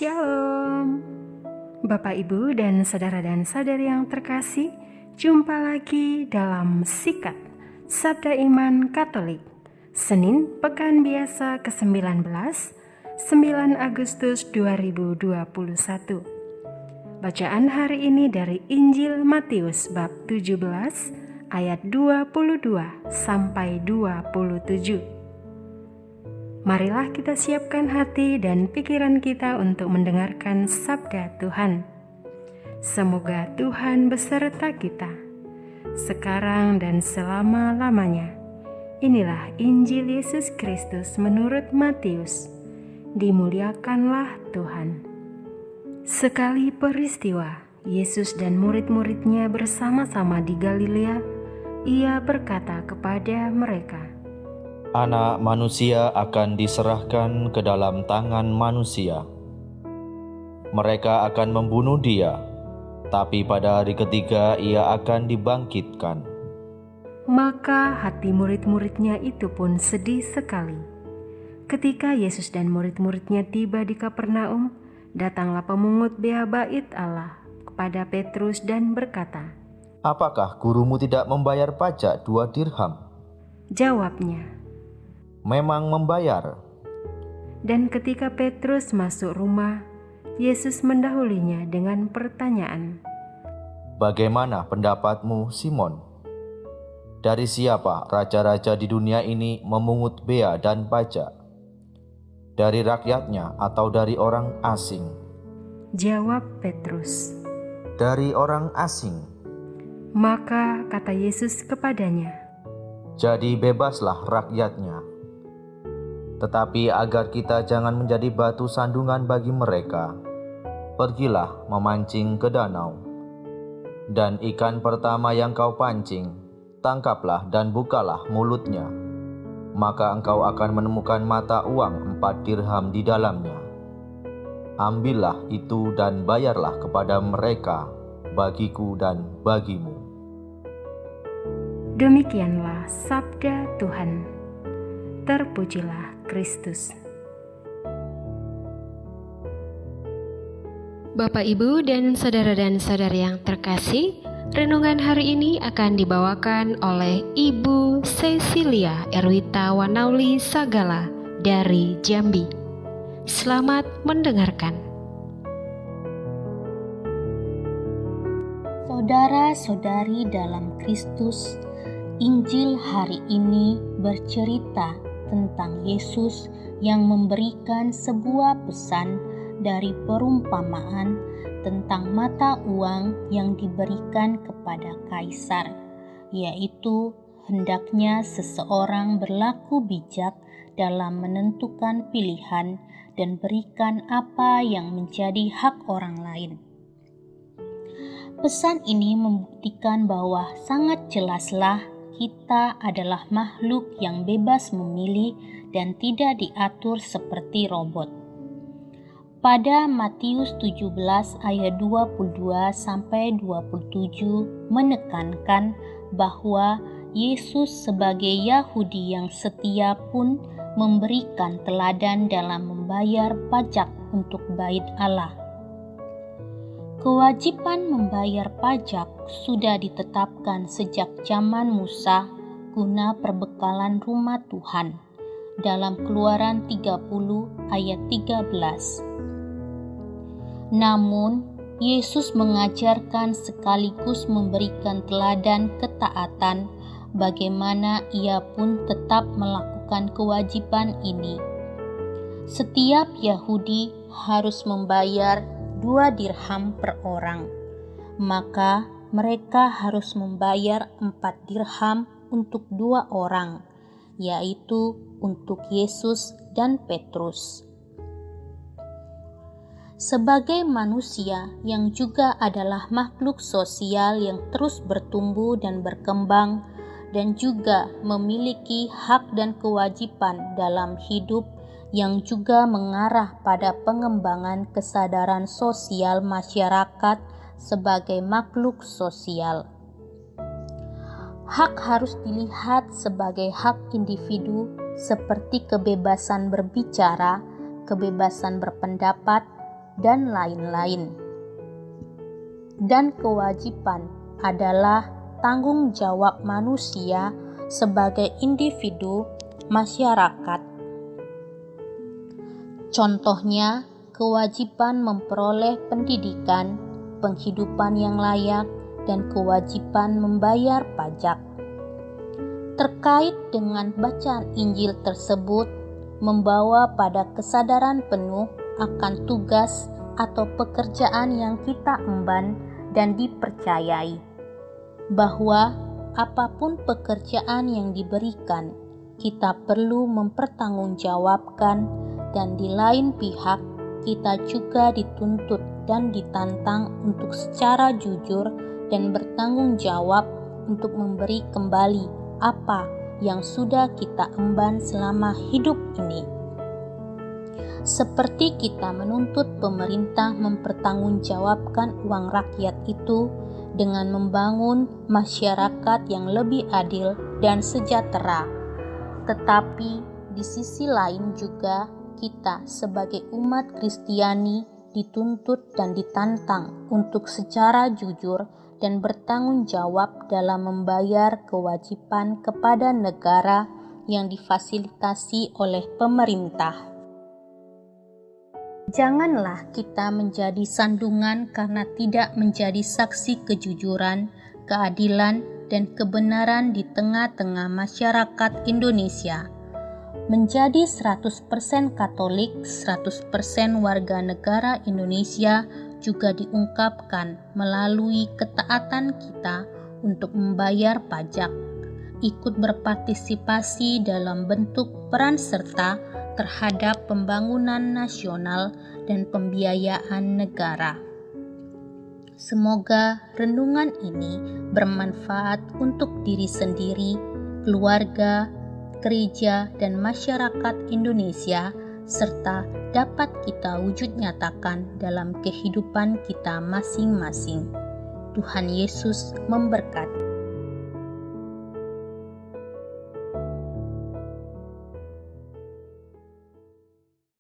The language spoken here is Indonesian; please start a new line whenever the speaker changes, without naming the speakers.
Shalom, Bapak, Ibu, dan saudara dan saudari yang terkasih. Jumpa lagi dalam Sikat Sabda Iman Katolik, Senin Pekan Biasa ke-19, 9 Agustus 2021. Bacaan hari ini dari Injil Matius bab 17 ayat 22 sampai 27. Marilah kita siapkan hati dan pikiran kita untuk mendengarkan sabda Tuhan. Semoga Tuhan beserta kita, sekarang dan selama-lamanya. Inilah Injil Yesus Kristus menurut Matius. Dimuliakanlah Tuhan. Sekali peristiwa, Yesus dan murid-muridnya bersama-sama di Galilea. Ia berkata kepada mereka,
Anak manusia akan diserahkan ke dalam tangan manusia. Mereka akan membunuh dia, tapi pada hari ketiga ia akan dibangkitkan.
Maka hati murid-muridnya itu pun sedih sekali. Ketika Yesus dan murid-muridnya tiba di Kapernaum, datanglah pemungut bea bait Allah kepada Petrus dan berkata,
Apakah gurumu tidak membayar pajak 2 dirham?
Jawabnya,
Memang membayar.
dan ketika Petrus masuk rumah, Yesus mendahulinya dengan pertanyaan,
Bagaimana pendapatmu, Simon? Dari siapa raja-raja di dunia ini memungut bea dan pajak? Dari rakyatnya atau dari orang asing?
Jawab Petrus.
Dari orang asing.
Maka kata Yesus kepadanya,
Jadi bebaslah rakyatnya. Tetapi agar kita jangan menjadi batu sandungan bagi mereka, pergilah memancing ke danau. Dan ikan pertama yang kau pancing, tangkaplah dan bukalah mulutnya. Maka engkau akan menemukan mata uang 4 dirham di dalamnya. Ambillah itu dan bayarlah kepada mereka, bagiku dan bagimu.
Demikianlah sabda Tuhan. Terpujilah Kristus. Bapak, Ibu, dan saudara-saudari yang terkasih, renungan hari ini akan dibawakan oleh Ibu Cecilia Erwita Wanauli Sagala dari Jambi. Selamat mendengarkan.
Saudara-saudari dalam Kristus, Injil hari ini bercerita tentang Yesus yang memberikan sebuah pesan dari perumpamaan tentang mata uang yang diberikan kepada kaisar, yaitu hendaknya seseorang berlaku bijak dalam menentukan pilihan dan berikan apa yang menjadi hak orang lain. Pesan ini membuktikan bahwa sangat jelaslah kita adalah makhluk yang bebas memilih dan tidak diatur seperti robot. Pada Matius 17 ayat 22 sampai 27 menekankan bahwa Yesus sebagai Yahudi yang setia pun memberikan teladan dalam membayar pajak untuk bait Allah. Kewajiban membayar pajak sudah ditetapkan sejak zaman Musa guna perbekalan rumah Tuhan dalam Keluaran 30 ayat 13. Namun, Yesus mengajarkan sekaligus memberikan teladan ketaatan bagaimana ia pun tetap melakukan kewajiban ini. Setiap Yahudi harus membayar 2 dirham per orang, maka mereka harus membayar 4 dirham untuk 2 orang, yaitu untuk Yesus dan Petrus. Sebagai manusia yang juga adalah makhluk sosial yang terus bertumbuh dan berkembang dan juga memiliki hak dan kewajiban dalam hidup yang juga mengarah pada pengembangan kesadaran sosial masyarakat sebagai makhluk sosial. Hak harus dilihat sebagai hak individu seperti kebebasan berbicara, kebebasan berpendapat, dan lain-lain. Dan kewajiban adalah tanggung jawab manusia sebagai individu masyarakat. Contohnya, kewajiban memperoleh pendidikan, penghidupan yang layak, dan kewajiban membayar pajak. Terkait dengan bacaan Injil tersebut, membawa pada kesadaran penuh akan tugas atau pekerjaan yang kita emban dan dipercayai, bahwa apapun pekerjaan yang diberikan, kita perlu mempertanggungjawabkan, dan di lain pihak kita juga dituntut dan ditantang untuk secara jujur dan bertanggung jawab untuk memberi kembali apa yang sudah kita emban selama hidup ini. Seperti kita menuntut pemerintah mempertanggungjawabkan uang rakyat itu dengan membangun masyarakat yang lebih adil dan sejahtera. Tetapi di sisi lain juga kita sebagai umat Kristiani dituntut dan ditantang untuk secara jujur dan bertanggung jawab dalam membayar kewajiban kepada negara yang difasilitasi oleh pemerintah. Janganlah kita menjadi sandungan karena tidak menjadi saksi kejujuran, keadilan, dan kebenaran di tengah-tengah masyarakat Indonesia. Menjadi 100% Katolik, 100% warga negara Indonesia juga diungkapkan melalui ketaatan kita untuk membayar pajak, ikut berpartisipasi dalam bentuk peran serta terhadap pembangunan nasional dan pembiayaan negara. Semoga renungan ini bermanfaat untuk diri sendiri, keluarga, gereja, dan masyarakat Indonesia, serta dapat kita wujud nyatakan dalam kehidupan kita masing-masing. Tuhan Yesus memberkati.